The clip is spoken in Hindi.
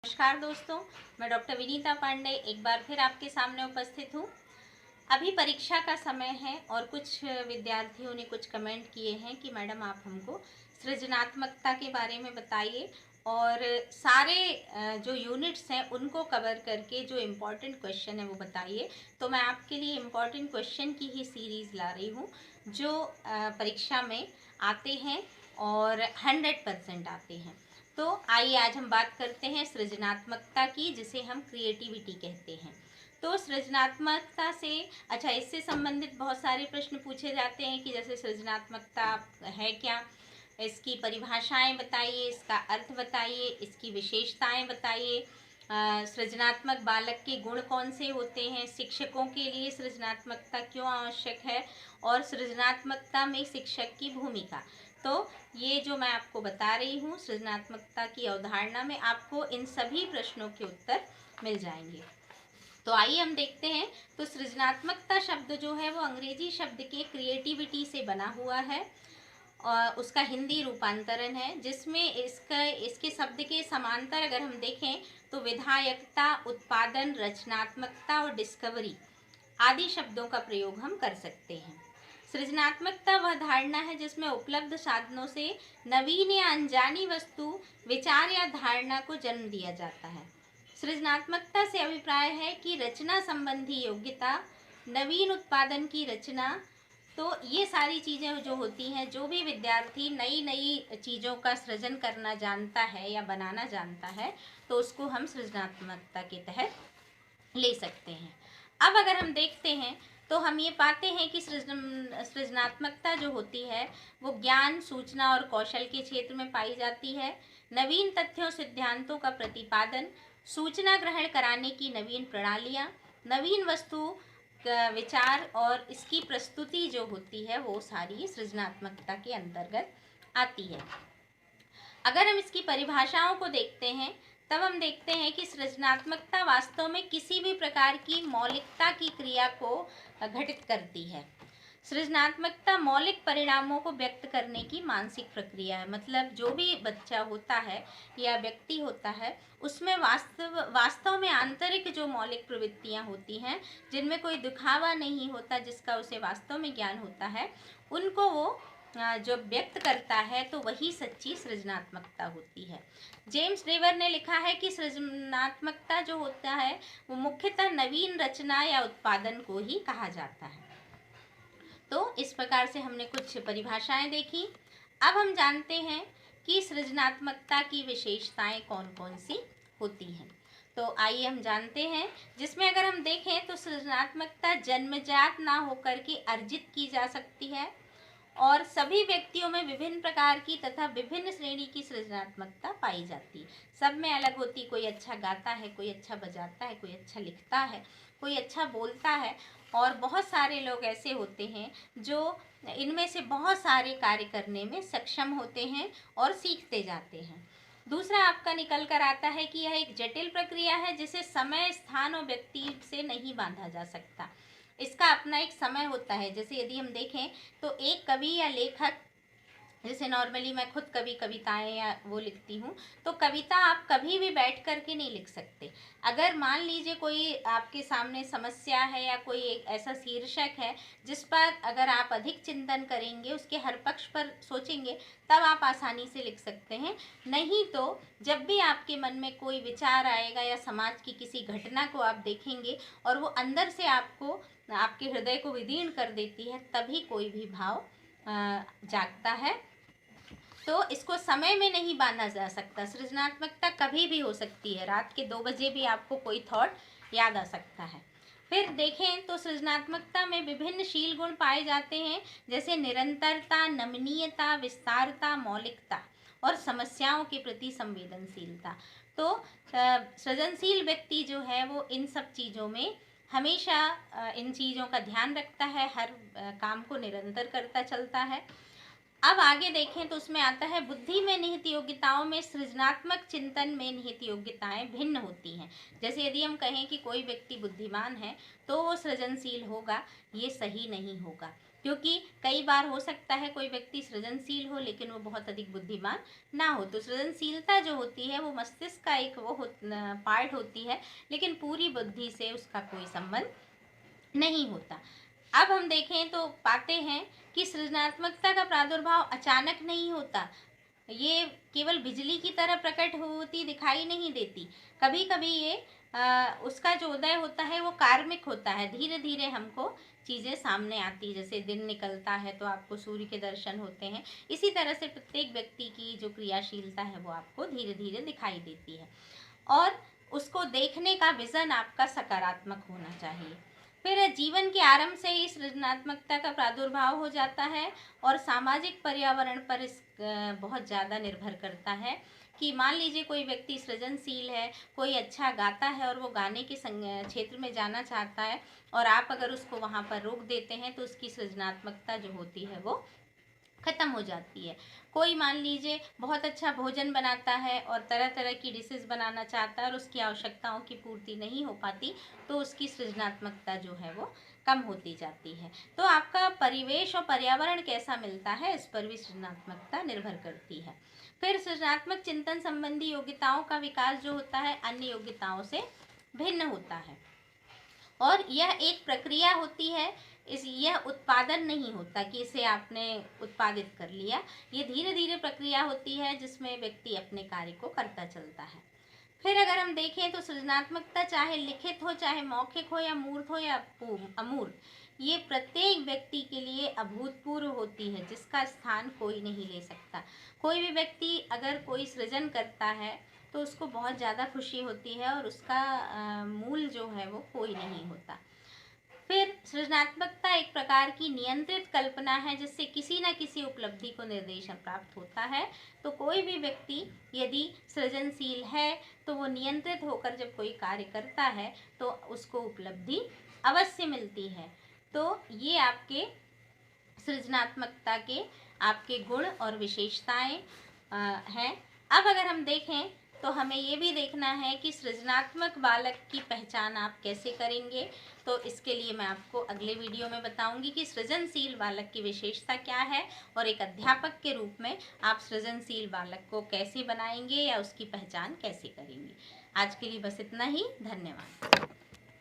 नमस्कार दोस्तों, मैं डॉक्टर विनीता पांडे एक बार फिर आपके सामने उपस्थित हूँ। अभी परीक्षा का समय है और कुछ विद्यार्थियों ने कुछ कमेंट किए हैं कि मैडम आप हमको सृजनात्मकता के बारे में बताइए और सारे जो यूनिट्स हैं उनको कवर करके जो इम्पोर्टेंट क्वेश्चन है वो बताइए। तो मैं आपके लिए इम्पोर्टेंट क्वेश्चन की ही सीरीज़ ला रही हूँ जो परीक्षा में आते हैं और 100% आते हैं। तो आइए आज हम बात करते हैं सृजनात्मकता की, जिसे हम क्रिएटिविटी कहते हैं। तो सृजनात्मकता से इससे संबंधित बहुत सारे प्रश्न पूछे जाते हैं कि जैसे सृजनात्मकता है क्या, इसकी परिभाषाएं बताइए, इसका अर्थ बताइए, इसकी विशेषताएं बताइए, सृजनात्मक बालक के गुण कौन से होते हैं, शिक्षकों के लिए सृजनात्मकता क्यों आवश्यक है और सृजनात्मकता में शिक्षक की भूमिका। तो ये जो मैं आपको बता रही हूँ सृजनात्मकता की अवधारणा में, आपको इन सभी प्रश्नों के उत्तर मिल जाएंगे। तो आइए हम देखते हैं। तो सृजनात्मकता शब्द जो है वो अंग्रेजी शब्द के क्रिएटिविटी से बना हुआ है और उसका हिंदी रूपांतरण है, जिसमें इसके शब्द के समांतर अगर हम देखें तो विधायकता, उत्पादन, रचनात्मकता और डिस्कवरी आदि शब्दों का प्रयोग हम कर सकते हैं। सृजनात्मकता वह धारणा है जिसमें उपलब्ध साधनों से नवीन या अनजानी वस्तु, विचार या धारणा को जन्म दिया जाता है। सृजनात्मकता से अभिप्राय है कि रचना संबंधी योग्यता, नवीन उत्पादन की रचना। तो ये सारी चीज़ें जो होती हैं, जो भी विद्यार्थी नई नई चीज़ों का सृजन करना जानता है या बनाना जानता है, तो उसको हम सृजनात्मकता के तहत ले सकते हैं। अब अगर हम देखते हैं तो हम ये पाते हैं कि सृजनात्मकता जो होती है वो ज्ञान, सूचना और कौशल के क्षेत्र में पाई जाती है। नवीन तथ्यों, सिद्धांतों का प्रतिपादन, सूचना ग्रहण कराने की नवीन प्रणालियाँ, नवीन वस्तु का विचार और इसकी प्रस्तुति जो होती है वो सारी सृजनात्मकता के अंतर्गत आती है। अगर हम इसकी परिभाषाओं को देखते हैं तब हम देखते हैं कि सृजनात्मकता वास्तव में किसी भी प्रकार की मौलिकता की क्रिया को घटित करती है। सृजनात्मकता मौलिक परिणामों को व्यक्त करने की मानसिक प्रक्रिया है। मतलब जो भी बच्चा होता है या व्यक्ति होता है उसमें वास्तव में आंतरिक जो मौलिक प्रवृत्तियां होती हैं, जिनमें कोई दिखावा नहीं होता, जिसका उसे वास्तव में ज्ञान होता है, उनको वो जो व्यक्त करता है, तो वही सच्ची सृजनात्मकता होती है। जेम्स रेवर ने लिखा है कि सृजनात्मकता जो होता है वो मुख्यतः नवीन रचना या उत्पादन को ही कहा जाता है। तो इस प्रकार से हमने कुछ परिभाषाएं देखी। अब हम जानते हैं कि सृजनात्मकता की विशेषताएं कौन कौन सी होती हैं। तो आइए हम जानते हैं, जिसमें अगर हम देखें तो सृजनात्मकता जन्मजात ना होकर के अर्जित की जा सकती है और सभी व्यक्तियों में विभिन्न प्रकार की तथा विभिन्न श्रेणी की सृजनात्मकता पाई जाती है। सब में अलग होती, कोई अच्छा गाता है, कोई अच्छा बजाता है, कोई अच्छा लिखता है, कोई अच्छा बोलता है, और बहुत सारे लोग ऐसे होते हैं जो इनमें से बहुत सारे कार्य करने में सक्षम होते हैं और सीखते जाते हैं। दूसरा आपका निकल कर आता है कि यह एक जटिल प्रक्रिया है जिसे समय, स्थान और व्यक्ति से नहीं बांधा जा सकता। इसका अपना एक समय होता है। जैसे यदि हम देखें तो एक कवि या लेखक, जैसे नॉर्मली मैं खुद कभी कविताएं या वो लिखती हूँ, तो कविता आप कभी भी बैठ कर के नहीं लिख सकते। अगर मान लीजिए कोई आपके सामने समस्या है या कोई एक ऐसा शीर्षक है जिस पर अगर आप अधिक चिंतन करेंगे, उसके हर पक्ष पर सोचेंगे, तब आप आसानी से लिख सकते हैं। नहीं तो जब भी आपके मन में कोई विचार आएगा या समाज की किसी घटना को आप देखेंगे और वो अंदर से आपको, आपके हृदय को विदीर्ण कर देती है, तभी कोई भी भाव जागता है। तो इसको समय में नहीं बांधा जा सकता। सृजनात्मकता कभी भी हो सकती है, रात के 2 बजे भी आपको कोई थॉट याद आ सकता है। फिर देखें तो सृजनात्मकता में विभिन्न शील गुण पाए जाते हैं, जैसे निरंतरता, नमनीयता, विस्तारता, मौलिकता और समस्याओं के प्रति संवेदनशीलता। तो सृजनशील व्यक्ति जो है वो इन सब चीज़ों में हमेशा इन चीज़ों का ध्यान रखता है, हर काम को निरंतर करता चलता है। अब आगे देखें तो उसमें आता है बुद्धि में निहित योग्यताओं में सृजनात्मक चिंतन में निहित योग्यताएं भिन्न होती हैं। जैसे यदि हम कहें कि कोई व्यक्ति बुद्धिमान है तो वो सृजनशील होगा, ये सही नहीं होगा। क्योंकि कई बार हो सकता है कोई व्यक्ति सृजनशील हो लेकिन वो बहुत अधिक बुद्धिमान ना हो। तो सृजनशीलता जो होती है वो मस्तिष्क का एक पार्ट होती है, लेकिन पूरी बुद्धि से उसका कोई संबंध नहीं होता। अब हम देखें तो पाते हैं कि सृजनात्मकता का प्रादुर्भाव अचानक नहीं होता, ये केवल बिजली की तरह प्रकट होती दिखाई नहीं देती। कभी कभी ये उसका जो उदय होता है वो कार्मिक होता है, धीरे धीरे हमको चीज़ें सामने आती, जैसे दिन निकलता है तो आपको सूर्य के दर्शन होते हैं। इसी तरह से प्रत्येक व्यक्ति की जो क्रियाशीलता है वो आपको धीरे धीरे दिखाई देती है, और उसको देखने का विज़न आपका सकारात्मक होना चाहिए। फिर जीवन के आरंभ से ही सृजनात्मकता का प्रादुर्भाव हो जाता है, और सामाजिक पर्यावरण पर इस बहुत ज़्यादा निर्भर करता है कि मान लीजिए कोई व्यक्ति सृजनशील है, कोई अच्छा गाता है और वो गाने के क्षेत्र में जाना चाहता है, और आप अगर उसको वहाँ पर रोक देते हैं तो उसकी सृजनात्मकता जो होती है वो ख़त्म हो जाती है। कोई मान लीजिए बहुत अच्छा भोजन बनाता है और तरह तरह की डिशेस बनाना चाहता है और उसकी आवश्यकताओं की पूर्ति नहीं हो पाती, तो उसकी सृजनात्मकता जो है वो कम होती जाती है। तो आपका परिवेश और पर्यावरण कैसा मिलता है इस पर भी सृजनात्मकता निर्भर करती है। फिर सृजनात्मक चिंतन संबंधी योग्यताओं का विकास जो होता है अन्य योग्यताओं से भिन्न होता है, और यह एक प्रक्रिया होती है। यह उत्पादन नहीं होता कि इसे आपने उत्पादित कर लिया, ये धीरे धीरे प्रक्रिया होती है जिसमें व्यक्ति अपने कार्य को करता चलता है। फिर अगर हम देखें तो सृजनात्मकता चाहे लिखित हो, चाहे मौखिक हो, या मूर्त हो या अमूर्त, ये प्रत्येक व्यक्ति के लिए अभूतपूर्व होती है, जिसका स्थान कोई नहीं ले सकता। कोई भी व्यक्ति अगर कोई सृजन करता है तो उसको बहुत ज़्यादा खुशी होती है, और उसका मूल जो है वो कोई नहीं होता। फिर सृजनात्मकता एक प्रकार की नियंत्रित कल्पना है, जिससे किसी न किसी उपलब्धि को निर्देशन प्राप्त होता है। तो कोई भी व्यक्ति यदि सृजनशील है तो वो नियंत्रित होकर जब कोई कार्य करता है तो उसको उपलब्धि अवश्य मिलती है। तो ये आपके सृजनात्मकता के आपके गुण और विशेषताएं हैं। अब अगर हम देखें तो हमें ये भी देखना है कि सृजनात्मक बालक की पहचान आप कैसे करेंगे। तो इसके लिए मैं आपको अगले वीडियो में बताऊंगी कि सृजनशील बालक की विशेषता क्या है, और एक अध्यापक के रूप में आप सृजनशील बालक को कैसे बनाएंगे या उसकी पहचान कैसे करेंगे। आज के लिए बस इतना ही। धन्यवाद।